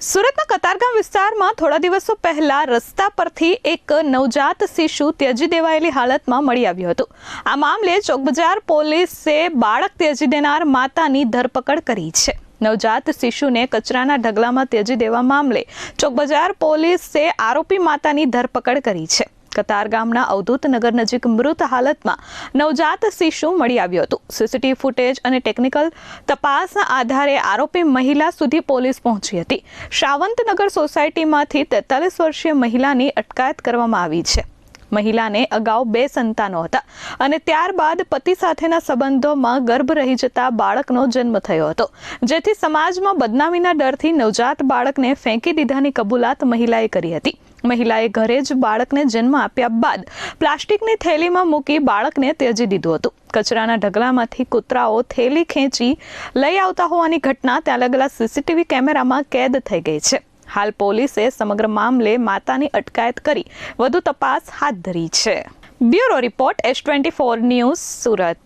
સુરતના કતારગામ વિસ્તારમાં થોડા દિવસો પહેલા રસ્તા પરથી એક નવજાત શિશુ ત્યજી દેવાયેલી હાલતમાં મળી આવ્યું હતું। આ મામલે ચોકબજાર પોલીસે બાળક ત્યજી દેનાર માતાની ધરપકડ કરી છે। નવજાત શિશુને કચરાના ઢગલામાં ત્યજી દેવા મામલે ચોકબજાર પોલીસે આરોપી માતાની ધરપકડ કરી છે। કતારગામના અવધૂત નગર નજીક મૃત હાલતમાં નવજાત શિશુ મળી આવ્યું હતું। સીસીટીવી ફૂટેજ અને ટેકનિકલ તપાસના આધારે આરોપી મહિલા સુધી પોલીસ પહોંચી હતી। શાવંતનગર સોસાયટીમાંથી 43 વર્ષીય મહિલાની અટકાયત કરવામાં આવી છે। મહિલાને અગાઉ 2 સંતાનો હતા અને ત્યારબાદ પતિ સાથેના સંબંધોમાં ગર્ભ રહી જતા બાળકનો જન્મ થયો હતો, જેથી સમાજમાં બદનામીના ડરથી નવજાત બાળકને ફેંકી દીધાની કબૂલાત મહિલાએ કરી હતી। મહિલાએ ઘરે જ બાળકને જન્મ આપ્યા બાદ પ્લાસ્ટિકની થેલીમાં મૂકી બાળકને ત્યજી દીધું હતું। કચરાના ઢગલામાંથી કૂતરાઓ થેલી ખેંચી લઈ આવતા હોવાની ઘટના ત્યાં લાગેલા સીસીટીવી કેમેરામાં કેદ થઈ ગઈ છે। હાલ પોલીસે સમગ્ર મામલે માતાની અટકાયત કરી વધુ તપાસ હાથ ધરી છે। Bureau report S24 news, Surat.